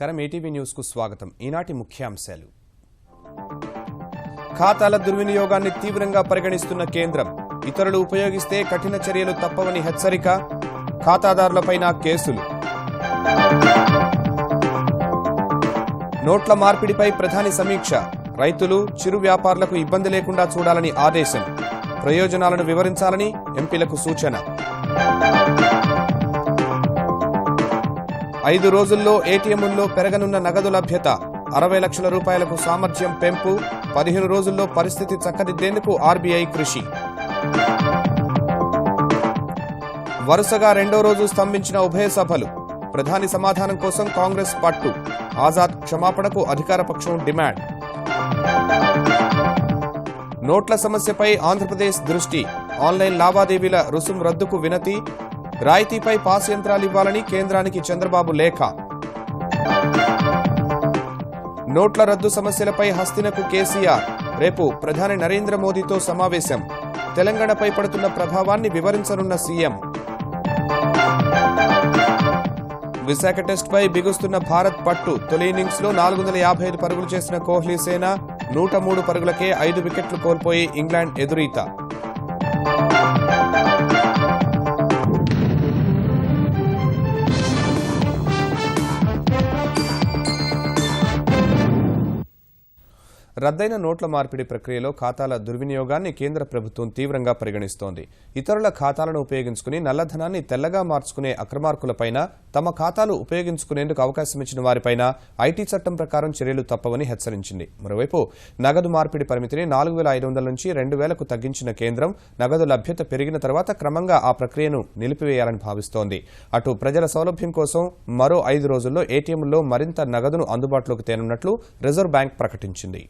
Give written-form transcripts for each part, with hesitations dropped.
నమస్కారం ATV news కు స్వాగతం. ఈనాటి ముఖ్యాంశాలు. ఖాతాల దుర్వినియోగాన్ని తీవ్రంగా పరిగణిస్తున్న కేంద్రం. ఇతరులు ఉపయోగిస్తే కఠిన చర్యలు తప్పవని హెచ్చరిక. ఖాతాదారులపైన కేసులు. నోట్ల మార్పిడిపై ప్రధాని సమీక్ష. రైతులు, చిరు వ్యాపారులకు ఇబ్బంది లేకుండా చూడాలని ఆదేశం. ప్రయోజనాలను వివరించాలని ఎంపీలకు సూచన. 5 రోజుల్లో ఏటీఎంల్లో పెరగనున్న నగదు లభ్యత. 60 లక్షల రూపాయలకు సామర్థ్యం పెంపు. 15 రోజుల్లో పరిస్థితి చక్కదిద్దేందుకు ఆర్బీఐ కృషి. వరుసగా రెండో రోజు స్తంభించిన ఉభయ సభలు. ప్రధాని సమాధానం కోసం కాంగ్రెస్ పట్టు. ఆజాద్ క్షమాపణకు అధికార పక్షం డిమాండ్. నోట్ల సమస్యపై ఆంధ్రప్రదేశ్ దృష్టి. ఆన్లైన్ లావాదేవీల రుసుం రద్దుకు వినతి. రాయితీపై పాస్ యంత్రాలు ఇవ్వాలని కేంద్రానికి చంద్రబాబు లేఖ. నోట్ల రద్దు సమస్యలపై హస్తినకు కేసీఆర్. రేపు ప్రధాని నరేంద్ర మోదీతో సమావేశం. తెలంగాణపై పడుతున్న ప్రభావాన్ని వివరించనున్న సీఎం. విశాఖ టెస్టుపై బిగుస్తున్న భారత్ పట్టు. తొలి ఇన్నింగ్స్లో 455 పరుగులు చేసిన కోహ్లీ సేన 103 పరుగులకే 5 వికెట్లు కోల్పోయి ఇంగ్లాండ్ ఎదురీత. రద్దయిన నోట్ల మార్పిడి ప్రక్రియలో ఖాతాల దుర్వినియోగాన్ని కేంద్ర ప్రభుత్వం తీవ్రంగా పరిగణిస్తోంది. ఇతరుల ఖాతాలను ఉపయోగించుకుని నల్లధనాన్ని తెల్లగా మార్చుకునే అక్రమార్కులపైన, తమ ఖాతాలు ఉపయోగించుకునేందుకు అవకాశం ఇచ్చిన వారిపైన ఐటీ చట్టం ప్రకారం చర్యలు తప్పవని హెచ్చరించింది. మరోవైపు నగదు మార్పిడి పరిమితిని 4500 నుంచి 2000కు తగ్గించిన కేంద్రం నగదు లభ్యత పెరిగిన తర్వాత క్రమంగా ఆ ప్రక్రియను నిలిపివేయాలని భావిస్తోంది. అటు ప్రజల సౌలభ్యం కోసం మరో 5 రోజుల్లో ఏటీఎంల్లో మరింత నగదును అందుబాటులోకి తేనున్నట్లు రిజర్వ్ బ్యాంక్ ప్రకటించింది.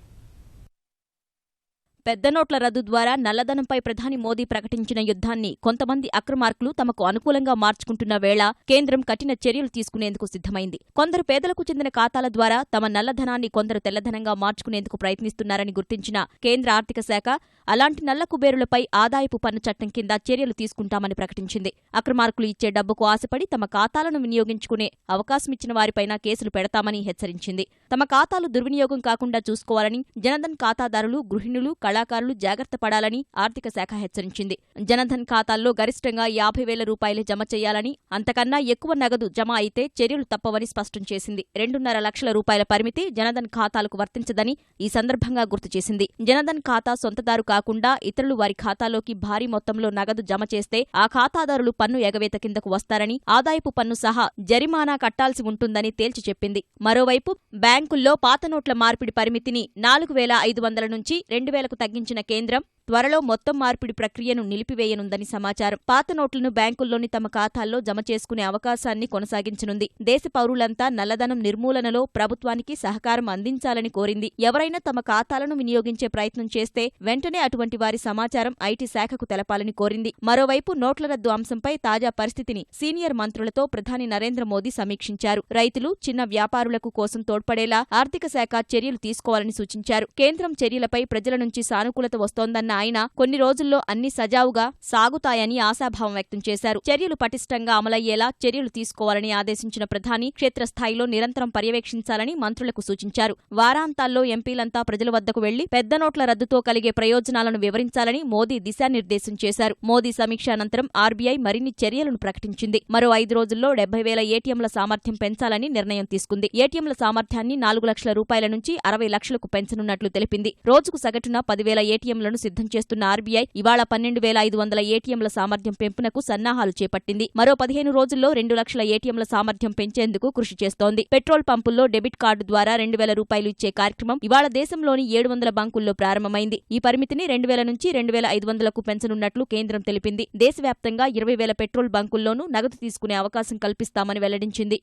పెద్ద నోట్ల రద్దు ద్వారా నల్లధనంపై ప్రధాని మోదీ ప్రకటించిన యుద్ధాన్ని కొంతమంది అక్రమార్కులు తమకు అనుకూలంగా మార్చుకుంటున్న వేళ కేంద్రం కఠిన చర్యలు తీసుకునేందుకు సిద్ధమైంది. కొందరు పేదలకు చెందిన ఖాతాల ద్వారా తమ నల్లధనాన్ని కొందరు తెల్లధనంగా మార్చుకునేందుకు ప్రయత్నిస్తున్నారని గుర్తించిన కేంద్ర ఆర్థిక శాఖ అలాంటి నల్ల కుబేరులపై ఆదాయపు పన్ను చట్టం కింద చర్యలు తీసుకుంటామని ప్రకటించింది. అక్రమార్కులు ఇచ్చే డబ్బుకు ఆశపడి తమ ఖాతాలను వినియోగించుకునే అవకాశమిచ్చిన వారిపైన కేసులు పెడతామని హెచ్చరించింది. తమ ఖాతాలు దుర్వినియోగం కాకుండా చూసుకోవాలని జనధన్ ఖాతాదారులు, గృహిణులు, కళాకారులు జాగ్రత్త పడాలని ఆర్థిక శాఖ హెచ్చరించింది. జనధన్ ఖాతాల్లో గరిష్టంగా 50,000 రూపాయలే జమ చేయాలని, అంతకన్నా ఎక్కువ నగదు జమ అయితే చర్యలు తప్పవని స్పష్టం చేసింది. 2.5 లక్షల రూపాయల పరిమితి జనధన్ ఖాతాలకు వర్తించదని ఈ సందర్భంగా గుర్తు చేసింది. జనధన్ ఖాతా సొంతదారు కాకుండా ఇతరులు వారి ఖాతాలోకి భారీ మొత్తంలో నగదు జమ చేస్తే ఆ ఖాతాదారులు పన్ను ఎగవేత కిందకు వస్తారని, ఆదాయపు పన్ను సహా జరిమానా కట్టాల్సి ఉంటుందని తేల్చి చెప్పింది. మరోవైపు బ్యాంకుల్లో పాత నోట్ల మార్పిడి పరిమితిని 4,500 నుంచి 2,000కు తగ్గించిన కేంద్రం త్వరలో మొత్తం మార్పిడి ప్రక్రియను నిలిపివేయనుందని సమాచారం. పాత నోట్లను బ్యాంకుల్లోని తమ ఖాతాల్లో జమ చేసుకునే అవకాశాన్ని కొనసాగించనుంది. దేశ పౌరులంతా నల్లధనం నిర్మూలనలో ప్రభుత్వానికి సహకారం అందించాలని కోరింది. ఎవరైనా తమ ఖాతాలను వినియోగించే ప్రయత్నం చేస్తే వెంటనే అటువంటి వారి సమాచారం ఐటీ శాఖకు తెలపాలని కోరింది. మరోవైపు నోట్ల రద్దు అంశంపై తాజా పరిస్థితిని సీనియర్ మంత్రులతో ప్రధాని నరేంద్ర మోదీ సమీక్షించారు. రైతులు, చిన్న వ్యాపారులకు కోసం తోడ్పడేలా ఆర్థిక శాఖ చర్యలు తీసుకోవాలని సూచించారు. కేంద్రం చర్యలపై ప్రజల నుంచి సానుకూలత వస్తోందన్న ఆయన కొన్ని రోజుల్లో అన్ని సజావుగా సాగుతాయని ఆశాభావం వ్యక్తం చేశారు. చర్యలు పటిష్టంగా అమలయ్యేలా చర్యలు తీసుకోవాలని ఆదేశించిన ప్రధాని క్షేత్రస్థాయిలో నిరంతరం పర్యవేక్షించాలని మంత్రులకు సూచించారు. వారాంతాల్లో ఎంపీలంతా ప్రజల వద్దకు వెళ్లి పెద్ద నోట్ల రద్దుతో కలిగే ప్రయోజనాలను వివరించాలని మోదీ దిశానిర్దేశం చేశారు. మోదీ సమీక్ష అనంతరం ఆర్బీఐ మరిన్ని చర్యలను ప్రకటించింది. మరో 5 రోజుల్లో 70,000 ఏటీఎంల సామర్థ్యం పెంచాలని నిర్ణయం తీసుకుంది. ఏటీఎంల సామర్థ్యాన్ని 4 లక్షల రూపాయల నుంచి 60 లక్షలకు పెంచనున్నట్లు తెలిపింది. రోజుకు సగటున 10,000 ఏటీఎంలను సిద్ధం చేస్తున్న ఆర్బీఐ ఇవాళ 12,500 ఏటీఎంల సామర్థ్యం పెంపునకు సన్నాహాలు చేపట్టింది. మరో 15 రోజుల్లో 2 లక్షల ఏటీఎంల సామర్థ్యం పెంచేందుకు కృషి చేస్తోంది. పెట్రోల్ పంపుల్లో డెబిట్ కార్డు ద్వారా 2,000 రూపాయలు ఇచ్చే కార్యక్రమం ఇవాళ దేశంలోని 700 బంకుల్లో ప్రారంభమైంది. ఈ పరిమితిని 2,000 నుంచి 2,500కు పెంచనున్నట్లు కేంద్రం తెలిపింది. దేశవ్యాప్తంగా 20,000 పెట్రోల్ బంకుల్లోనూ నగదు తీసుకునే అవకాశం కల్పిస్తామని వెల్లడించింది.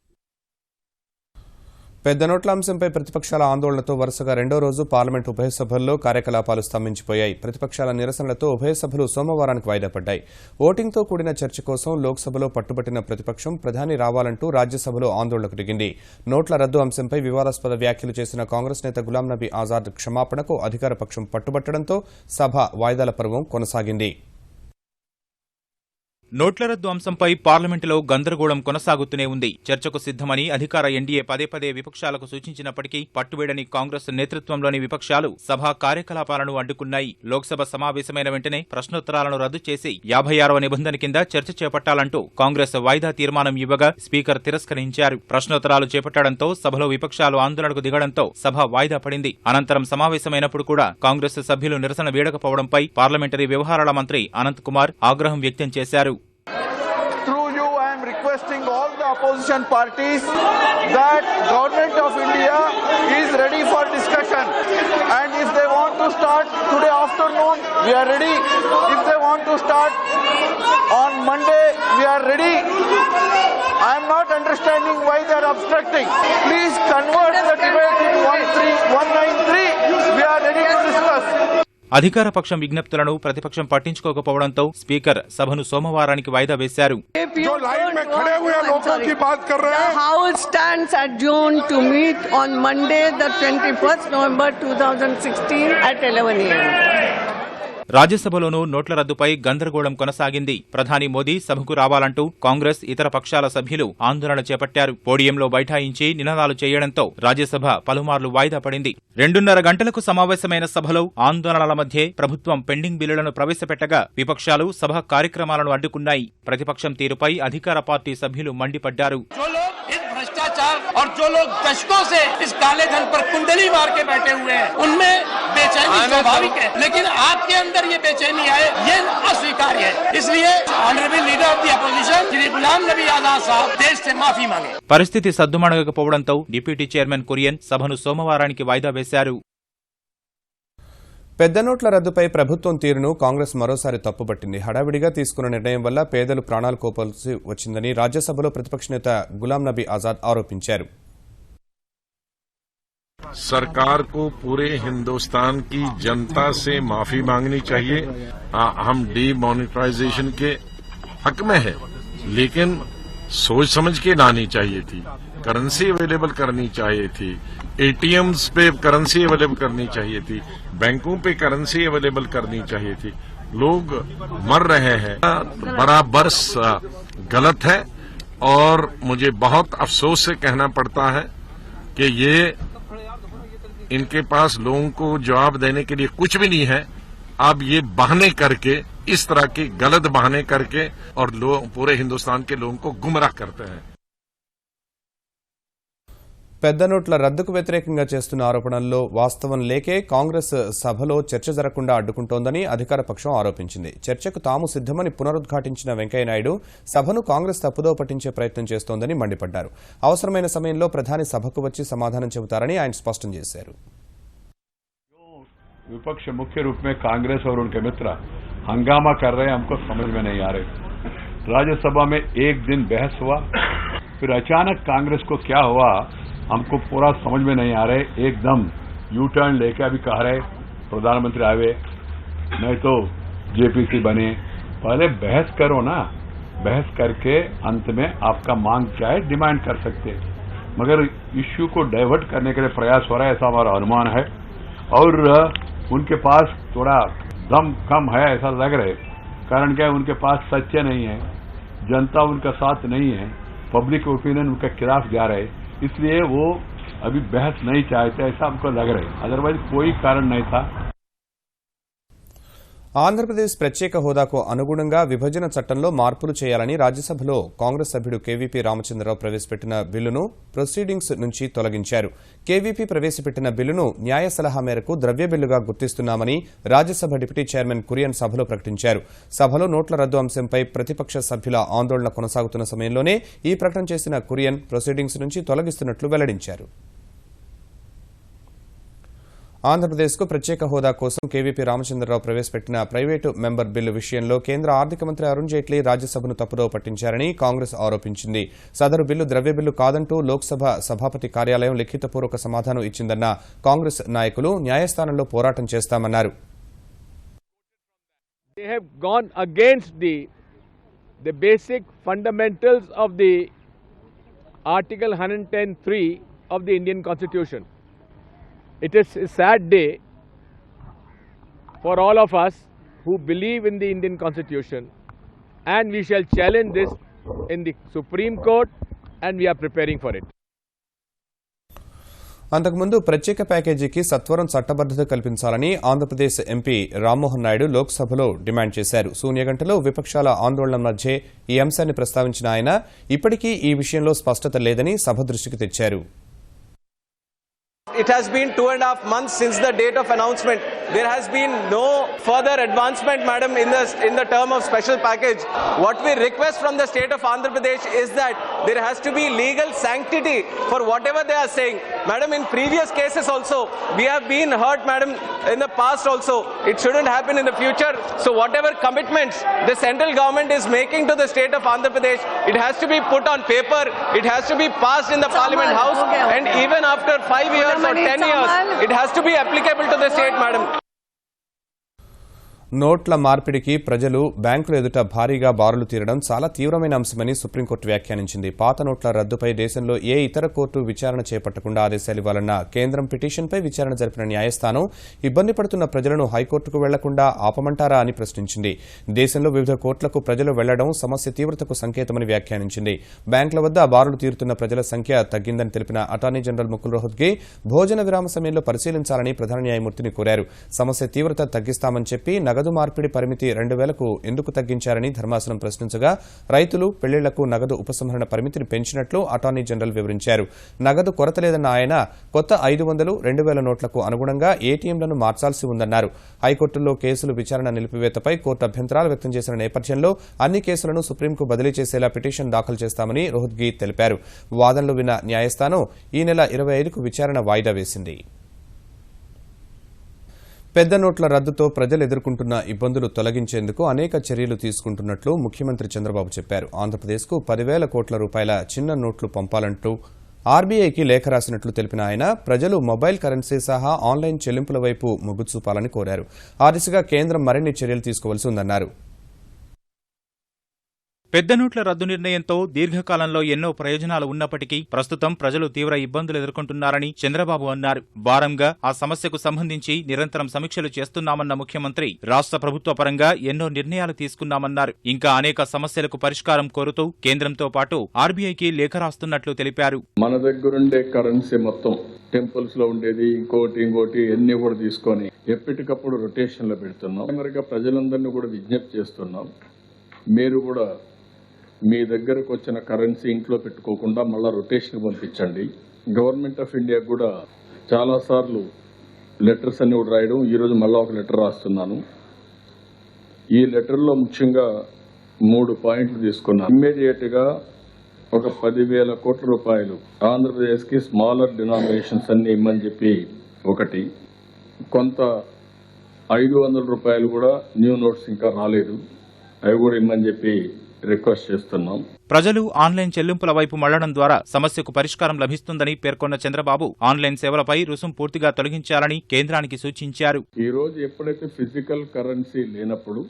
పెద్ద నోట్ల అంశంపై ప్రతిపక్షాల ఆందోళనతో వరుసగా రెండో రోజు పార్లమెంట్ ఉభయ సభల్లో కార్యకలాపాలు స్తంభించిపోయాయి. ప్రతిపక్షాల నిరసనలతో ఉభయ సభలు సోమవారానికి వాయిదా పడ్డాయి. ఓటింగ్తో కూడిన చర్చ కోసం లోక్సభలో పట్టుబట్టిన ప్రతిపక్షం ప్రధాని రావాలంటూ రాజ్యసభలో ఆందోళనకు దిగింది. నోట్ల రద్దు అంశంపై వివాదాస్పద వ్యాఖ్యలు చేసిన కాంగ్రెస్ నేత గులాం నబీ ఆజాద్ క్షమాపణకు అధికార పక్షం పట్టుబట్టడంతో సభ వాయిదాల పర్వం కొనసాగింది. నోట్ల రద్దు అంశంపై పార్లమెంటులో గందరగోళం కొనసాగుతూనే ఉంది. చర్చకు సిద్ధమని అధికార ఎన్డీఏ పదే సూచించినప్పటికీ పట్టువేడని కాంగ్రెస్ నేతృత్వంలోని విపక్షాలు సభా కార్యకలాపాలను అడ్డుకున్నాయి. లోక్సభ సమావేశమైన వెంటనే ప్రశ్నోత్తరాలను రద్దు చేసి 56వ నిబంధన కింద చర్చ చేపట్టాలంటూ కాంగ్రెస్ వాయిదా తీర్మానం ఇవ్వగా స్పీకర్ తిరస్కరించారు. ప్రశ్నోత్తరాలు చేపట్టడంతో సభలో విపక్షాలు ఆందోళనకు దిగడంతో సభ వాయిదా పడింది. అనంతరం సమావేశమైనప్పుడు కూడా కాంగ్రెస్ సభ్యులు నిరసన వీడకపోవడంపై పార్లమెంటరీ వ్యవహారాల మంత్రి అనంత్ కుమార్ ఆగ్రహం వ్యక్తం చేశారు. Requesting all the opposition parties that government of India is ready for discussion, and if they want to start today afternoon, we are ready. If they want to start on Monday, we are ready. I am not understanding why they are obstructing. Please convert the debate in 193. We are ready to discuss. అధికార పక్షం విజ్ఞప్తులను ప్రతిపక్షం పట్టించుకోకపోవడంతో speaker సభను సోమవారానికి వాయిదా వేశారు. House stands adjourned to meet on Monday, the 21st November 2016 at 11 a.m. రాజ్యసభలోనూ నోట్ల రద్దుపై గందరగోళం కొనసాగింది. ప్రధాని మోదీ సభకు రావాలంటూ కాంగ్రెస్ ఇతర పక్షాల సభ్యులు ఆందోళన చేపట్టారు. పోడియంలో బైఠాయించి నినాదాలు చేయడంతో రాజ్యసభ పలుమార్లు వాయిదా పడింది. 2.5 గంటలకు సమావేశమైన సభలో ఆందోళనల మధ్యే ప్రభుత్వం పెండింగ్ బిల్లులను ప్రవేశపెట్టగా విపక్షాలు సభ కార్యక్రమాలను అడ్డుకున్నాయి. ప్రతిపక్షం తీరుపై అధికార పార్టీ సభ్యులు మండిపడ్డారు. और जो लोग दशकों से इस काले धन पर कुंडली मार के बैठे हुए हैं, उनमें बेचैनी स्वाभाविक है, लेकिन आपके अंदर ये बेचैनी है, ये अस्वीकार्य है. इसलिए honourable leader of the opposition Shri Ghulam Nabi Azad साहब देश से माफी मांगे. పరిస్థితి సద్దుమణగకపోవడంతో డిప్యూటీ చైర్మన్ కురియన్ సభను సోమవారానికి వాయిదా వేశారు. పెద్ద నోట్ల రద్దుపై ప్రభుత్వం తీరును కాంగ్రెస్ మరోసారి తప్పుపట్టింది. హడావిడిగా తీసుకున్న నిర్ణయం వల్ల పేదలు ప్రాణాలు కోల్పోవలసి వచ్చిందని రాజ్యసభలో ప్రతిపక్ష నేత గులాం నబీ ఆజాద్ ఆరోపించారు. सरकार को पूरे हिंदुस्तान की जनता से माफी मांगनी चाहिए. हम डीमोनेटाइजेशन के हक में है, लेकिन सोच समझ के लानी चाहिए थी. करेंसी अवेलेबल करनी चाहिए थी. एटीएम्स पे करेंसी अवेलेबल करनी चाहिए थी. बैंकों पे करेंसी अवेलेबल करनी चाहिए थी. लोग मर रहे हैं. बराबर गलत है और मुझे बहुत अफसोस से कहना पड़ता है कि ये इनके पास लोगों को जवाब देने के लिए कुछ भी नहीं है. अब ये बहाने करके, इस तरह के गलत बहाने करके और पूरे हिंदुस्तान के लोगों को गुमराह करते हैं. పెద్ద నోట్ల రద్దుకు వ్యతిరేకంగా చేస్తున్న ఆరోపణల్లో వాస్తవం లేకే కాంగ్రెస్ సభలో చర్చ జరగకుండా అడ్డుకుంటోందని అధికార పక్షం ఆరోపించింది. చర్చకు తాము సిద్దమని పునరుద్ఘాటించిన వెంకయ్యనాయుడు సభను కాంగ్రెస్ తప్పుదో పట్టించే ప్రయత్నం చేస్తోందని మండిపడ్డారు. అవసరమైన సమయంలో ప్రధాని సభకు వచ్చి సమాధానం చెబుతారని ఆయన స్పష్టం చేశారు. विपक्ष मुख्य रूप में कांग्रेस और उनके मित्र हंगामा कर रहे हैं, हमको समझ में नहीं आ रहे. राज्यसभा में एक दिन बहस हुआ, फिर अचानक कांग्रेस को क्या हुआ हमको पूरा समझ में नहीं आ रहे. एकदम यू टर्न लेके अभी कह रहे प्रधानमंत्री आवे, नहीं तो जेपीसी बने. पहले बहस करो ना, बहस करके अंत में आपका मांग क्या है डिमांड कर सकते. मगर इश्यू को डाइवर्ट करने के लिए प्रयास हो रहा है, ऐसा हमारा अनुमान है. और उनके पास थोड़ा दम कम है ऐसा लग रहा है. कारण क्या है, उनके पास सच्चे नहीं है, जनता उनका साथ नहीं है, पब्लिक ओपिनियन उनके खिलाफ जा रहे है. इसलिए वो अभी बहस नहीं चाहते, ऐसा हमको लग रहा है. अदरवाइज कोई कारण नहीं था. ఆంధ్రప్రదేశ్ ప్రత్యేక హోదాకు అనుగుణంగా విభజన చట్టంలో మార్పులు చేయాలని రాజ్యసభలో కాంగ్రెస్ సభ్యుడు కేవీపీ రామచంద్రరావు ప్రవేశపెట్టిన బిల్లును ప్రొసీడింగ్స్ నుంచి తొలగించారు. కేవీపీ ప్రవేశపెట్టిన బిల్లును న్యాయ సలహా మేరకు ద్రవ్య బిల్లుగా గుర్తిస్తున్నామని రాజ్యసభ డిప్యూటీ చైర్మన్ కురియన్ సభలో ప్రకటించారు. సభలో నోట్ల రద్దు అంశంపై ప్రతిపక్ష సభ్యుల ఆందోళన కొనసాగుతున్న సమయంలోనే ఈ ప్రకటన చేసిన కురియన్ ప్రొసీడింగ్స్ నుంచి తొలగిస్తున్నట్లు వెల్లడించారు. ఆంధ్రప్రదేశ్కు ప్రత్యేక హోదా కోసం కేవీపీ రామచంద్రరావు ప్రవేశపెట్టిన ప్రైవేటు మెంబర్ బిల్లు విషయంలో కేంద్ర ఆర్థిక మంత్రి అరుణ్ జైట్లీ రాజ్యసభను తప్పుదో పట్టించారని కాంగ్రెస్ ఆరోపించింది. సదరు బిల్లు ద్రవ్య బిల్లు కాదంటూ లోక్సభ సభాపతి కార్యాలయం లిఖితపూర్వక సమాధానం ఇచ్చిందన్న కాంగ్రెస్ నాయకులు న్యాయస్థానంలో పోరాటం చేస్తామన్నారు. They have gone against the basic fundamentals of the Article 110(3) of the Indian Constitution. It is a sad day for all of us who believe in the Indian Constitution and we shall challenge this in the Supreme Court, and we are preparing for it. అంతకుముందు ప్రత్యేక ప్యాకేజీకి సత్వరం చట్టబద్దత కల్పించాలని Andhra Pradesh MP Rammohan Naidu లోక్సభలో demand చేశారు. శూన్యగంటలో విపక్షాల ఆందోళన మధ్య ఈ అంశాన్ని ప్రస్తావించిన ఆయన ఇప్పటికీ ఈ విషయంలో స్పష్టత లేదని సభ దృష్టికి తెచ్చారు. It has been 2.5 months since the date of announcement. There has been no further advancement, madam, in the term of special package. What we request from the state of Andhra Pradesh is that there has to be legal sanctity for whatever they are saying. Madam, in previous cases also, we have been hurt, madam, in the past also. It shouldn't happen in the future. So whatever commitments the central government is making to the state of Andhra Pradesh, it has to be put on paper. It has to be passed in the Parliament House. And even after 5 years or 10 years, it has to be applicable to the state, madam. నోట్ల మార్పిడికి ప్రజలు బ్యాంకుల ఎదుట భారీగా బారులు తీరడం చాలా తీవ్రమైన అంశమని సుప్రీంకోర్టు వ్యాఖ్యానించింది. పాత నోట్ల రద్దుపై దేశంలో ఏ ఇతర కోర్టు విచారణ చేపట్టకుండా ఆదేశాలు ఇవ్వాలన్న కేంద్రం పిటిషన్పై విచారణ జరిపిన న్యాయస్థానం ఇబ్బంది పడుతున్న ప్రజలను హైకోర్టుకు వెళ్లకుండా ఆపమంటారా అని ప్రశ్నించింది. దేశంలో వివిధ కోర్టులకు ప్రజలు వెళ్లడం సమస్య తీవ్రతకు సంకేతమని వ్యాఖ్యానించింది. బ్యాంకుల వద్ద బారులు తీరుతున్న ప్రజల సంఖ్య తగ్గిందని తెలిపిన అటార్నీ జనరల్ ముకుల్ రోహత్గి భోజన విరామ సమయంలో పరిశీలించాలని ప్రధాన న్యాయమూర్తిని కోరారు. సమస్య తీవ్రత తగ్గిస్తామని చెప్పి నగదు మార్పిడి పరిమితి 2,000కు ఎందుకు తగ్గించారని ధర్మాసనం ప్రశ్నించగా రైతులు పెళ్లిళ్లకు నగదు ఉపసంహరణ పరిమితిని పెంచినట్లు అటార్నీ జనరల్ వివరించారు. నగదు కొరత లేదన్న ఆయన కొత్త 500, 2,000 నోట్లకు అనుగుణంగా ఏటీఎంలను మార్చాల్సి ఉందన్నారు. హైకోర్టుల్లో కేసులు విచారణ నిలిపివేతపై కోర్టు అభ్యంతరాలు వ్యక్తం చేసిన నేపథ్యంలో అన్ని కేసులను సుప్రీంకు బదిలీ చేసేలా పిటిషన్ దాఖలు చేస్తామని రోహత్గి తెలిపారు. వాదనలు విన్న న్యాయస్థానం ఈ నెల 25కు విచారణ వాయిదా వేసింది. పెద్ద నోట్ల రద్దుతో ప్రజలు ఎదుర్కొంటున్న ఇబ్బందులు తొలగించేందుకు అనేక చర్యలు తీసుకుంటున్నట్లు ముఖ్యమంత్రి చంద్రబాబు చెప్పారు. ఆంధ్రప్రదేశ్కు 10,000 కోట్ల రూపాయల చిన్న నోట్లు పంపాలంటూ ఆర్బీఐకి లేఖ రాసినట్లు తెలిపిన ఆయన ప్రజలు మొబైల్ కరెన్సీ సహా ఆన్లైన్ చెల్లింపుల వైపు మొగ్గు చూపాలని కోరారు. ఆ దిశగా కేంద్రం మరిన్ని చర్యలు తీసుకోవాల్సి ఉందన్నారు. పెద్ద నోట్ల రద్దు నిర్ణయంతో దీర్ఘకాలంలో ఎన్నో ప్రయోజనాలు ఉన్నప్పటికీ ప్రస్తుతం ప్రజలు తీవ్ర ఇబ్బందులు ఎదుర్కొంటున్నారని చంద్రబాబు అన్నారు. భారంగా ఆ సమస్యకు సంబంధించి నిరంతరం సమీక్షలు చేస్తున్నామన్న ముఖ్యమంత్రి రాష్ట్ర ప్రభుత్వ పరంగా ఎన్నో నిర్ణయాలు తీసుకున్నామన్నారు. ఇంకా అనేక సమస్యలకు పరిష్కారం కోరుతూ కేంద్రంతో పాటు ఆర్బీఐకి లేఖ రాస్తున్నట్లు తెలిపారు. మన దగ్గరుండే కరెన్సీ మొత్తం టెంపుల్స్ లో ఉండేది ఇంకోటి అన్ని కూడా తీసుకొని ఎప్పటికప్పుడు రొటేషన్ లో పెడుతున్నాం. మరిగా ప్రజలందరినీ కూడా విజ్ఞప్తి చేస్తున్నాం. మీరు కూడా మీ దగ్గరకు వచ్చిన కరెన్సీ ఇంట్లో పెట్టుకోకుండా మళ్ళా రొటేషన్ పంపించండి. గవర్నమెంట్ ఆఫ్ ఇండియా కూడా చాలాసార్లు లెటర్స్ అన్ని కూడా రాయడం, ఈరోజు మళ్ళీ ఒక లెటర్ రాస్తున్నాను. ఈ లెటర్లో ముఖ్యంగా 3 పాయింట్లు తీసుకున్నాను. ఇమ్మీడియట్గా ఒక 10,000 కోట్ల రూపాయలు ఆంధ్రప్రదేశ్కి స్మాలర్ డినామినేషన్స్ అన్ని ఇమ్మని చెప్పి ఒకటి, కొంత 500 రూపాయలు కూడా న్యూ నోట్స్ ఇంకా రాలేదు, అవి కూడా ఇమ్మని చెప్పి రిక్వెస్ట్ చేస్తున్నాం. ప్రజలు ఆన్లైన్ చెల్లింపుల వైపు మళ్లడం ద్వారా సమస్యకు పరిష్కారం లభిస్తుందని పేర్కొన్న చంద్రబాబు ఆన్లైన్ సేవలపై రుసుం పూర్తిగా తొలగించాలని కేంద్రానికి సూచించారు. ఈ రోజు ఎప్పుడైతే ఫిజికల్ కరెన్సీ లేనప్పుడు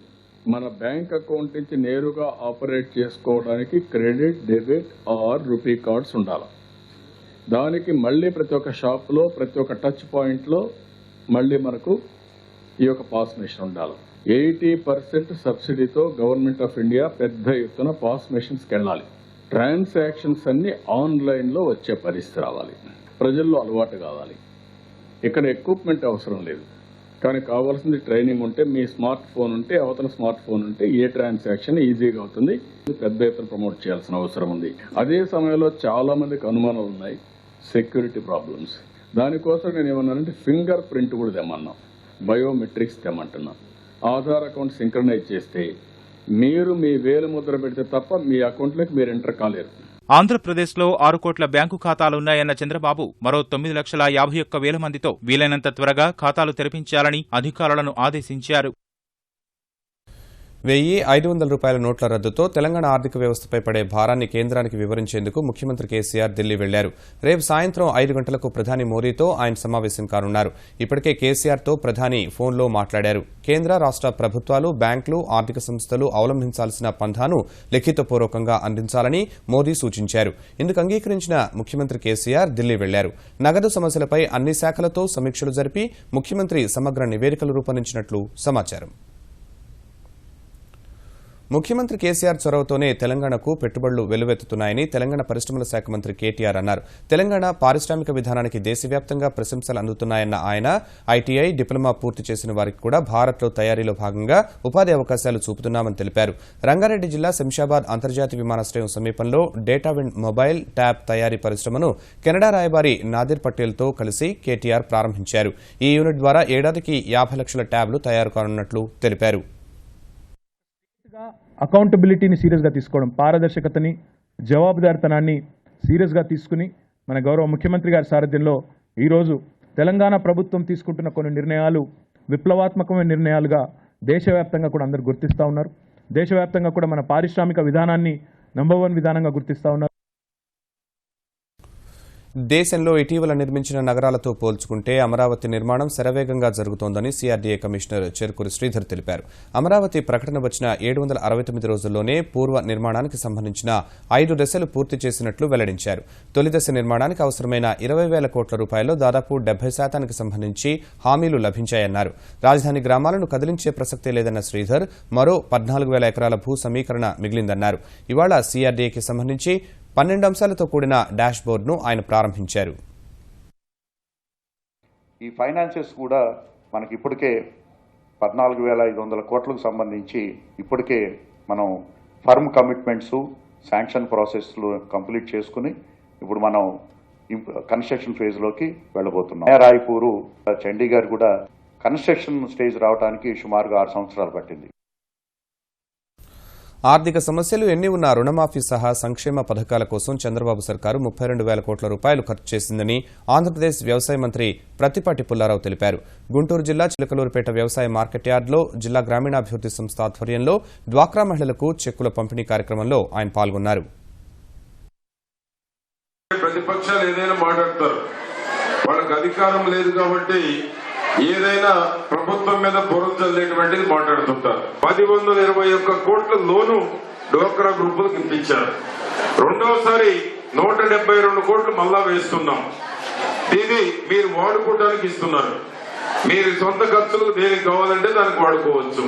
మన బ్యాంక్ అకౌంట్ నుంచి నేరుగా ఆపరేట్ చేసుకోవడానికి credit, debit or rupee cards ఉండాలి. దానికి మళ్ళీ ప్రతి ఒక్క షాప్లో ప్రతి ఒక్క టచ్ పాయింట్లో మళ్ళీ మనకు ఈ యొక్క పాస్ మెషిన్ ఉండాలి. 80% సబ్సిడీతో గవర్నమెంట్ ఆఫ్ ఇండియా పెద్ద ఎత్తున పాస్ మెషిన్స్కి వెళ్ళాలి. ట్రాన్సాక్షన్స్ అన్ని ఆన్లైన్లో వచ్చే పరిస్థితి రావాలి. ప్రజల్లో అలవాటు కావాలి. ఇక్కడ ఎక్విప్మెంట్ అవసరం లేదు, కానీ కావాల్సింది ట్రైనింగ్ ఉంటే, మీ స్మార్ట్ ఫోన్ ఉంటే, అవతల స్మార్ట్ ఫోన్ ఉంటే ఏ ట్రాన్సాక్షన్ ఈజీగా అవుతుంది. పెద్ద ఎత్తున ప్రమోట్ చేయాల్సిన అవసరం ఉంది. అదే సమయంలో చాలా మందికి అనుమానాలు ఉన్నాయి, సెక్యూరిటీ ప్రాబ్లమ్స్. దానికోసం నేను ఏమన్నానంటే ఫింగర్ ప్రింట్ కూడా తెమ్మన్నా, బయోమెట్రిక్స్ తెమ్మంటున్నా. ఆధార్ అకౌంట్ సింక్రనైజ్ చేస్తే మీరు మీ వేలు ముద్ర పెడితే తప్ప మీ అకౌంట్లోకి మీరు ఎంటర్ కాలేరు. ఆంధ్రప్రదేశ్లో 6 కోట్ల బ్యాంకు ఖాతాలున్నాయన్న చంద్రబాబు మరో 9,51,000 మందితో వీలైనంత త్వరగా ఖాతాలు తెరిపించాలని అధికారులను ఆదేశించారు. 1,500 రూపాయల నోట్ల రద్దుతో తెలంగాణ ఆర్థిక వ్యవస్థపై పడే భారాన్ని కేంద్రానికి వివరించేందుకు ముఖ్యమంత్రి కేసీఆర్ ఢిల్లీ వెళ్లారు. రేపు సాయంత్రం 5 గంటలకు ప్రధాని మోదీతో ఆయన సమావేశం కానున్నారు. ఇప్పటికే కేసీఆర్తో ప్రధాని ఫోన్లో మాట్లాడారు. కేంద్ర, రాష్ట్ర ప్రభుత్వాలు, బ్యాంకులు, ఆర్థిక సంస్థలు అవలంబించాల్సిన పంథాను లిఖితపూర్వకంగా అందించాలని మోదీ సూచించారు. ఇందుకు అంగీకరించిన ముఖ్యమంత్రి కేసీఆర్ ఢిల్లీ వెళ్లారు. నగదు సమస్యలపై అన్ని శాఖలతో సమీక్షలు జరిపి ముఖ్యమంత్రి సమగ్ర నివేదికలు రూపొందించినట్లు సమాచారం. ముఖ్యమంత్రి కేసీఆర్ చొరవతోనే తెలంగాణకు పెట్టుబడులు వెల్లువెత్తుతున్నాయని తెలంగాణ పరిశ్రమల శాఖ మంత్రి కేటీఆర్ అన్నారు. తెలంగాణ పారిశ్రామిక విధానానికి దేశవ్యాప్తంగా ప్రశంసలు అందుతున్నాయన్న ఆయన ఐటీఐ డిప్లొమా పూర్తి చేసిన వారికి కూడా భారత్లో తయారీలో భాగంగా ఉపాధి అవకాశాలు చూపుతున్నామని తెలిపారు. రంగారెడ్డి జిల్లా శంషాబాద్ అంతర్జాతీయ విమానాశ్రయం సమీపంలో డేటావిండ్ మొబైల్ ట్యాబ్ తయారీ పరిశ్రమను కెనడా రాయబారి నాదిర్ పటేల్తో కలిసి కేటీఆర్ ప్రారంభించారు. ఈ యూనిట్ ద్వారా ఏడాదికి 50 లక్షల ట్యాబ్లు తయారు కానున్నట్లు తెలిపారు. అకౌంటబిలిటీని సీరియస్గా తీసుకోవడం, పారదర్శకతని, జవాబుదారితనాన్ని సీరియస్గా తీసుకుని మన గౌరవ ముఖ్యమంత్రి గారి సారథ్యంలో ఈరోజు తెలంగాణ ప్రభుత్వం తీసుకుంటున్న కొన్ని నిర్ణయాలు విప్లవాత్మకమైన నిర్ణయాలుగా దేశవ్యాప్తంగా కూడా అందరూ గుర్తిస్తూ ఉన్నారు. దేశవ్యాప్తంగా కూడా మన పారిశ్రామిక విధానాన్ని నంబర్ 1 విధానంగా గుర్తిస్తూ ఉన్నారు. దేశంలో ఇటీవల నిర్మించిన నగరాలతో పోల్చుకుంటే అమరావతి నిర్మాణం శరవేగంగా జరుగుతోందని సిఆర్డీఏ కమిషనర్ చెరుకూరి శ్రీధర్ తెలిపారు. అమరావతి ప్రకటన వచ్చిన 769 రోజుల్లోనే పూర్వ నిర్మాణానికి సంబంధించిన 5 దశలు పూర్తి చేసినట్లు వెల్లడించారు. తొలి దశ నిర్మాణానికి అవసరమైన 20,000 కోట్ల రూపాయల్లో దాదాపు 70% సంబంధించి హామీలు లభించాయన్నారు. రాజధాని గ్రామాలను కదిలించే ప్రసక్తే లేదన్న శ్రీధర్ మరో 14,000 ఎకరాల భూ సమీకరణ మిగిలిందన్నారు. ఇవాళ సిఆర్డీఏకి సంబంధించి 12 అంశాలతో కూడిన డాష్ బోర్డును ఆయన ప్రారంభించారు. ఈ ఫైనాన్సెస్ కూడా మనకి ఇప్పటికే 14,500 కోట్లకు సంబంధించి ఇప్పటికే మనం ఫర్మ్ కమిట్మెంట్స్, శాంక్షన్ ప్రాసెస్లు కంప్లీట్ చేసుకుని ఇప్పుడు మనం కన్స్ట్రక్షన్ ఫేజ్లోకి వెళ్ళబోతున్నాం. రాయ్పూరు, చండీగఢ్ కూడా కన్స్ట్రక్షన్ స్టేజ్ రావడానికి సుమారుగా 6 సంవత్సరాలు పట్టింది. ఆర్థిక సమస్యలు ఎన్ని ఉన్నా రుణమాఫీ సహా సంక్షేమ పథకాల కోసం చంద్రబాబు సర్కారు 32,000 కోట్ల రూపాయలు ఖర్చు చేసిందని ఆంధ్రప్రదేశ్ వ్యవసాయ మంత్రి ప్రత్తిపాటి పుల్లారావు తెలిపారు. గుంటూరు జిల్లా చిలకలూరుపేట వ్యవసాయ మార్కెట్ యార్డులో జిల్లా గ్రామీణాభివృద్ది సంస్థ ఆధ్వర్యంలో డ్వాక్రా మహిళలకు చెక్కుల పంపిణీ కార్యక్రమంలో ఆయన పాల్గొన్నారు. ప్రతిపక్షాలు ఏదైనా మాట్లాడతారు, వాళ్ళకి అధికారం లేదు కాబట్టి ఏదైనా ప్రభుత్వం మీద బురద చల్లేటువంటిది మాట్లాడుతుంటారు. 121 కోట్ల లోను డ్వాక్రా గ్రూపులకు ఇప్పించారు. రెండోసారి 172 కోట్లు మళ్ళా వేస్తున్నాం. ఇది మీరు వాడుకోవడానికి ఇస్తున్నారు. మీరు సొంత ఖర్చులు దేనికి కావాలంటే దానికి వాడుకోవచ్చు.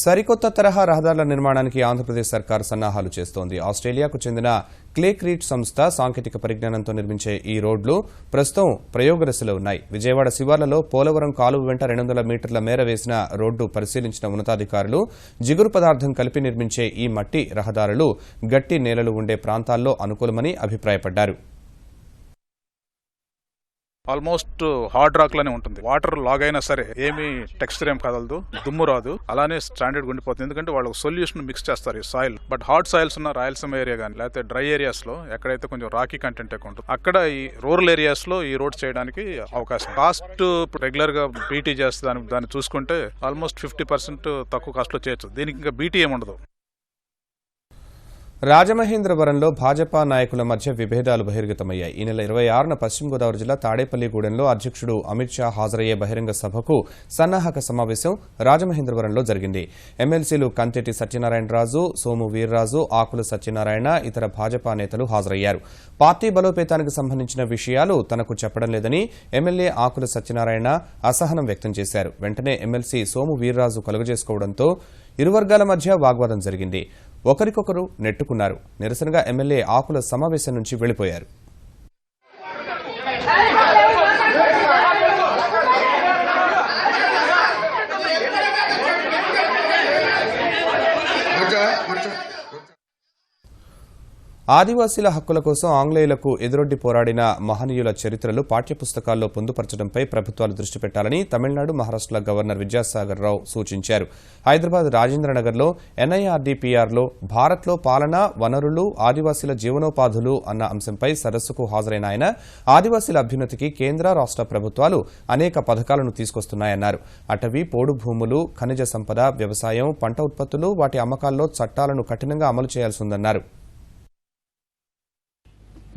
సరికొత్త తరహా రహదారుల నిర్మాణానికి ఆంధ్రప్రదేశ్ సర్కారు సన్నాహాలు చేస్తోంది. ఆస్ట్రేలియాకు చెందిన క్లే క్రీట్ సంస్థ సాంకేతిక పరిజ్ఞానంతో నిర్మించే ఈ రోడ్లు ప్రస్తుతం ప్రయోగదశలో ఉన్నాయి. విజయవాడ శివార్లలో పోలవరం కాలువ వెంట 200 మీటర్ల మేర వేసిన రోడ్డు పరిశీలించిన ఉన్నతాధికారులు జిగురు పదార్థం కలిపి నిర్మించే ఈ మట్టి రహదారులు గట్టి నేలలు ఉండే ప్రాంతాల్లో అనుకూలమని అభిప్రాయపడ్డారు. ఆల్మోస్ట్ హార్డ్ రాక్ లోనే ఉంటుంది. వాటర్ లాగ్ అయినా సరే ఏమి టెక్స్చర్ ఏం కదలదు, దుమ్ము రాదు, అలానే స్టాండర్డ్ ఉండిపోతుంది. ఎందుకంటే వాళ్ళు సొల్యూషన్ మిక్స్ చేస్తారు ఈ సాయిల్. బట్ హార్డ్ సాయిల్స్ ఉన్న రాయలసీమ ఏరియా కానీ లేకపోతే డ్రై ఏరియాస్ లో ఎక్కడైతే కొంచెం రాకీ కంటెంట్ ఎక్కువ ఉంటుంది అక్కడ ఈ రూరల్ ఏరియాస్ లో ఈ రోడ్ చేయడానికి అవకాశం. కాస్ట్ రెగ్యులర్ గా బీటీ చేస్తే దాన్ని చూసుకుంటే ఆల్మోస్ట్ 50% తక్కువ కాస్ట్ లో చేయొచ్చు. దీనికి ఇంకా బీటీ ఏముండదు. రాజమహేంద్రవరంలో భాజపా నాయకుల మధ్య విభేదాలు బహిర్గతమయ్యాయి. ఈ నెల 26న పశ్చిమ గోదావరి జిల్లా తాడేపల్లిగూడెంలో అధ్యక్షుడు అమిత్ షా హాజరయ్యే బహిరంగ సభకు సన్నాహక సమావేశం రాజమహేంద్రవరంలో జరిగింది. ఎమ్మెల్సీలు కంతెటి సత్యనారాయణరాజు, సోము వీర్రాజు, ఆకుల సత్యనారాయణ, ఇతర భాజపా నేతలు హాజరయ్యారు. పార్టీ బలోపేతానికి సంబంధించిన విషయాలు తనకు చెప్పడం లేదని ఎమ్మెల్యే ఆకుల సత్యనారాయణ అసహనం వ్యక్తం చేశారు. వెంటనే ఎమ్మెల్సీ సోము వీర్రాజు కలుగజేసుకోవడంతో ఇరు వర్గాల మధ్య వాగ్వాదం జరిగింది. ఒకరికొకరు నెట్టుకున్నారు. నిరసనగా ఎమ్మెల్యే ఆకుల సమావేశం నుంచి వెళ్లిపోయారు. ఆదివాసీల హక్కుల కోసం ఆంగ్లేయులకు ఎదురొడ్డి పోరాడిన మహనీయుల చరిత్రలు పాఠ్యపుస్తకాల్లో పొందుపరచడంపై ప్రభుత్వాలు దృష్టి పెట్టాలని తమిళనాడు, మహారాష్ట్ర గవర్నర్ విద్యాసాగర్ రావు సూచించారు. హైదరాబాద్ రాజేంద్రనగర్లో ఎన్ఐఆర్డీపీఆర్లో భారత్లో పాలన, వనరులు, ఆదివాసీల జీవనోపాధులు అన్న అంశంపై సదస్సుకు హాజరైన ఆయన ఆదివాసీల అభ్యున్నతికి కేంద్ర, రాష్ట్ర ప్రభుత్వాలు అనేక పథకాలను తీసుకొస్తున్నాయన్నారు. అటవీ, పోడు భూములు, ఖనిజ సంపద, వ్యవసాయం, పంట ఉత్పత్తులు, వాటి అమ్మకాల్లో చట్టాలను కఠినంగా అమలు చేయాల్సి ఉందన్నారు.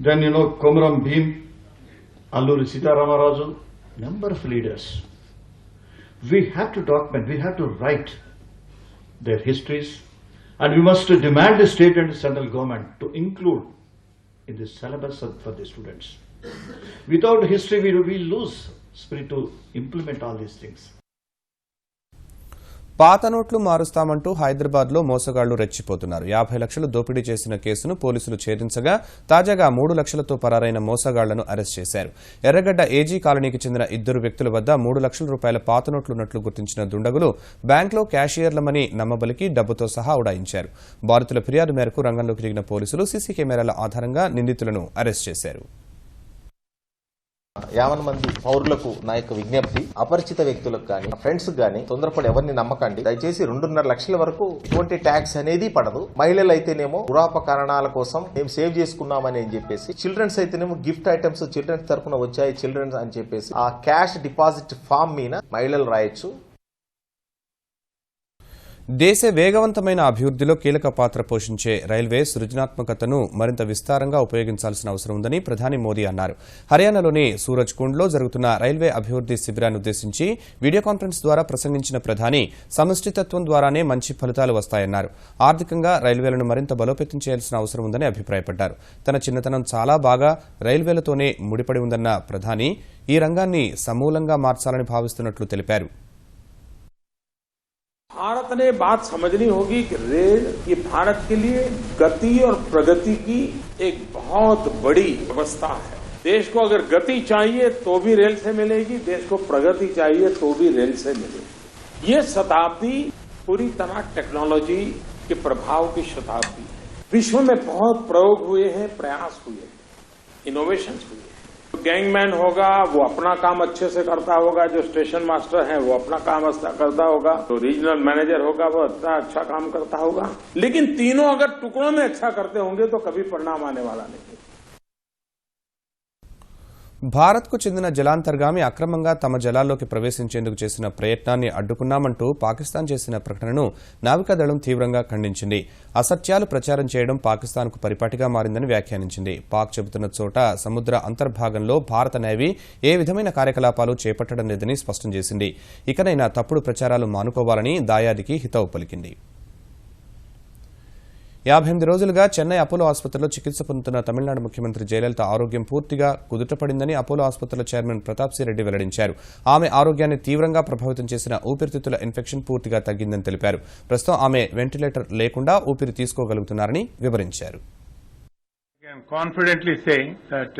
Then, Komaram Bhim, Alluri Sitaramarazu, number of leaders. We have to document, we have to write their histories, and we must demand the state and the central government to include in the syllabus for the students. Without history, we lose spirit to implement all these things. పాత నోట్లు మారుస్తామంటూ హైదరాబాద్లో మోసగాళ్లు రెచ్చిపోతున్నారు. 50 లక్షలు దోపిడీ చేసిన కేసును పోలీసులు ఛేదించగా తాజాగా 3 లక్షలతో పరారైన మోసగాళ్లను అరెస్ట్ చేశారు. ఎర్రగడ్డ ఏజీ కాలనీకి చెందిన 2 వ్యక్తుల వద్ద 3 లక్షల రూపాయల పాత నోట్లున్నట్లు గుర్తించిన దుండగులు బ్యాంకులో క్యాషియర్లమని నమ్మబలికి డబ్బుతో సహా ఉడాయించారు. బాధితుల ఫిర్యాదు మేరకు రంగంలోకి దిగిన పోలీసులు సీసీ కెమెరాల ఆధారంగా నిందితులను అరెస్ట్ చేశారు. 50 మంది పౌరులకు నా యొక్క విజ్ఞప్తి, అపరిచిత వ్యక్తులకు కానీ ఫ్రెండ్స్ కానీ తొందరపడి ఎవరిని నమ్మకండి. దయచేసి 2.5 లక్షల వరకు ఎటువంటి ట్యాక్స్ అనేది పడదు. మహిళలు అయితేనేమో పురాప కారణాల కోసం మేము సేవ్ చేసుకున్నామని చెప్పేసి, చిల్డ్రన్స్ అయితేనేమో గిఫ్ట్ ఐటమ్స్ చిల్డ్రన్స్ తరఫున వచ్చాయి చిల్డ్రన్స్ అని చెప్పేసి ఆ క్యాష్ డిపాజిట్ ఫామ్ మీద మహిళలు రాయొచ్చు. దేశ వేగవంతమైన అభివృద్ధిలో కీలక పాత్ర పోషించే రైల్వే సృజనాత్మకతను మరింత విస్తారంగా ఉపయోగించాల్సిన అవసరం ఉందని ప్రధాని మోదీ అన్నారు. హర్యానాలోని సూరజ్కుండ్లో జరుగుతున్న రైల్వే అభివృద్ది శిబిరాన్ని ఉద్దేశించి వీడియో కాన్ఫరెన్స్ ద్వారా ప్రసంగించిన ప్రధాని సమష్టితత్వం ద్వారానే మంచి ఫలితాలు వస్తాయన్నారు. ఆర్థికంగా రైల్వేలను మరింత బలోపేతం చేయాల్సిన అవసరం ఉందని అభిప్రాయపడ్డారు. తన చిన్నతనం చాలా బాగా రైల్వేలతోనే ముడిపడి ఉందన్న ప్రధాని ఈ రంగాన్ని సమూలంగా మార్చాలని భావిస్తున్నట్లు తెలిపారు. भारत ने बात समझनी होगी कि रेल ये भारत के लिए गति और प्रगति की एक बहुत बड़ी व्यवस्था है. देश को अगर गति चाहिए तो भी रेल से मिलेगी, देश को प्रगति चाहिए तो भी रेल से मिलेगी. ये शताब्दी पूरी तरह टेक्नोलॉजी के प्रभाव की शताब्दी है. विश्व में बहुत प्रयोग हुए हैं, प्रयास हुए हैं, इनोवेशंस हुए हैं. गैंगमैन होगा वो अपना काम अच्छे से करता होगा, जो स्टेशन मास्टर है वो अपना काम अच्छा करता होगा, जो रीजनल मैनेजर होगा वो अच्छा काम करता होगा. लेकिन तीनों अगर टुकड़ों में अच्छा करते होंगे तो कभी परिणाम आने वाला नहीं. భారత్కు చెందిన జలాంతర్గామి అక్రమంగా తమ జలాల్లోకి ప్రవేశించేందుకు చేసిన ప్రయత్నాన్ని అడ్డుకున్నామంటూ పాకిస్తాన్ చేసిన ప్రకటనను నావికాదళం తీవ్రంగా ఖండించింది. అసత్యాలు ప్రచారం చేయడం పాకిస్తాన్కు పరిపాటిగా మారిందని వ్యాఖ్యానించింది. పాక్ చెబుతున్న చోట సముద్ర అంతర్భాగంలో భారత నేవీ ఏ విధమైన కార్యకలాపాలు చేపట్టడం లేదని స్పష్టం చేసింది. ఇకనైనా తప్పుడు ప్రచారాలు మానుకోవాలని దాయాదికి హితవు పలికింది. 58 రోజులుగా చెన్నై అపోలో ఆసుపత్రిలో చికిత్స పొందుతున్న తమిళనాడు ముఖ్యమంత్రి జయలలిత ఆరోగ్యం పూర్తిగా కుదుటపడిందని అపోలో ఆసుపత్రుల చైర్మన్ ప్రతాప్ సి రెడ్డి వెల్లడించారు. ఆమె ఆరోగ్యాన్ని తీవ్రంగా ప్రభావితం చేసిన ఊపిరితిత్తుల ఇన్ఫెక్షన్ పూర్తిగా తగ్గిందని తెలిపారు. ప్రస్తుతం ఆమె వెంటిలేటర్ లేకుండా ఊపిరి తీసుకోగలుగుతున్నారని వివరించారు. Confidently saying that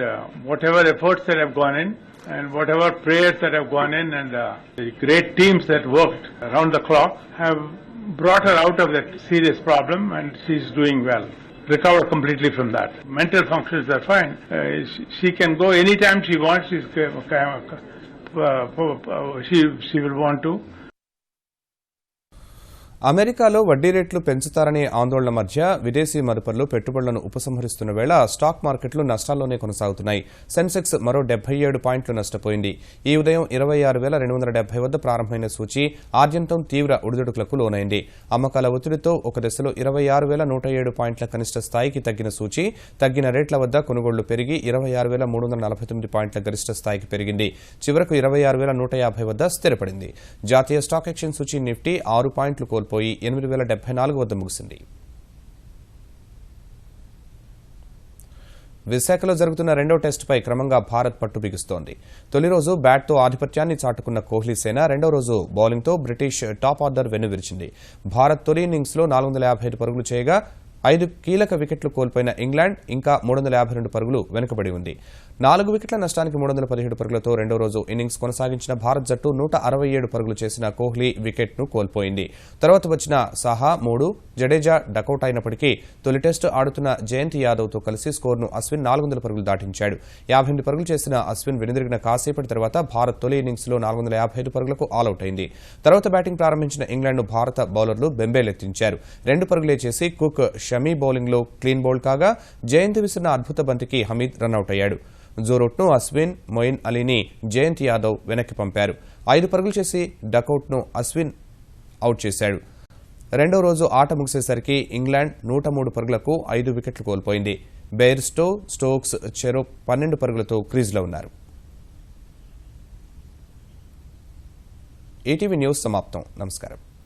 whatever efforts that have gone in and whatever prayers that have gone in and the great teams that worked around the clock have brought her out of that serious problem and she's doing well. Recovered completely from that. Mental functions are fine. She can go anytime she wants. She will want to. అమెరికాలో వడ్డీ రేట్లు పెంచుతారనే ఆందోళన మధ్య విదేశీ మదుపర్లు పెట్టుబడులను ఉపసంహరిస్తున్న వేళ stock మార్కెట్లు నష్టాల్లోనే కొనసాగుతున్నాయి. సెన్సెక్స్ మరో 77 పాయింట్లు నష్టపోయింది. ఈ ఉదయం 26,270 వద్ద ప్రారంభమైన సూచీ ఆద్యంతం తీవ్ర ఒడిదుడుకులకు లోనైంది. అమ్మకాల ఒత్తిడితో ఒక దశలో 26,107 పాయింట్ల కనిష్ట స్థాయికి తగ్గిన సూచీ తగ్గిన రేట్ల వద్ద కొనుగోళ్లు పెరిగి 26,349 పాయింట్ల గరిష్ట స్థాయికి పెరిగింది. చివరకు 26,150 వద్ద స్థిరపడింది. జాతీయ స్టాక్ ఎక్స్చేంజ్ సూచీ నిఫ్టీ 6 పాయింట్లు కోల్పోయి 8,074 వద్ద ముగిసింది. విశాఖలో జరుగుతున్న రెండో టెస్టుపై క్రమంగా భారత్ పట్టు బిగుస్తోంది. తొలి రోజు బ్యాట్తో ఆధిపత్యాన్ని చాటుకున్న కోహ్లీ సేన రెండో రోజు బౌలింగ్తో బ్రిటిష్ టాప్ ఆర్డర్ వెన్నువిరిచింది. భారత్ తొలి ఇన్నింగ్స్లో 455 పరుగులు చేయగా 5 కీలక వికెట్లు కోల్పోయిన ఇంగ్లాండ్ ఇంకా 352 పరుగులు వెనుకబడి ఉంది. 4 వికెట్ల నష్టానికి 317 పరుగులతో రెండో రోజు ఇన్నింగ్స్ కొనసాగించిన భారత్ జట్టు 167 పరుగులు చేసిన కోహ్లీ వికెట్ను కోల్పోయింది. తర్వాత వచ్చిన సాహా 3, జడేజా డకౌట్ అయినప్పటికీ తొలి టెస్టు ఆడుతున్న జయంత్ యాదవ్తో కలిసి స్కోర్ను అశ్విన్ 400 పరుగులు దాటించాడు. 58 పరుగులు చేసిన అశ్విన్ వెనుదిరిగిన కాసేపటి తర్వాత భారత్ తొలి ఇన్నింగ్స్లో 455 పరుగులకు ఆలౌట్ అయింది. తర్వాత బ్యాటింగ్ ప్రారంభించిన ఇంగ్లాండ్ను భారత బౌలర్లు బెంబేలెత్తించారు. 2 పరుగులే చేసి కుక్, షమీ బౌలింగ్లో క్లీన్ బౌల్డ్ కాగా జయంత్ విసిరిన అద్భుత బంతికి హమీద్ రన్అట్ అయ్యాడు. జోరూట్ను అశ్విన్, మొయిన్ అలీని జయంత్ యాదవ్ వెనక్కి పంపారు. 5 పరుగులు చేసి డకౌట్ను అశ్విన్ అవుట్ చేశాడు. రెండో రోజు ఆట ముగిసేసరికి ఇంగ్లాండ్ 103 పరుగులకు 5 వికెట్లు కోల్పోయింది. బెయిర్స్టో, స్టోక్స్ చెరో 12 పరుగులతో క్రీజ్లో ఉన్నారు. ఈటీవీ న్యూస్ సమాప్తం. నమస్కారం.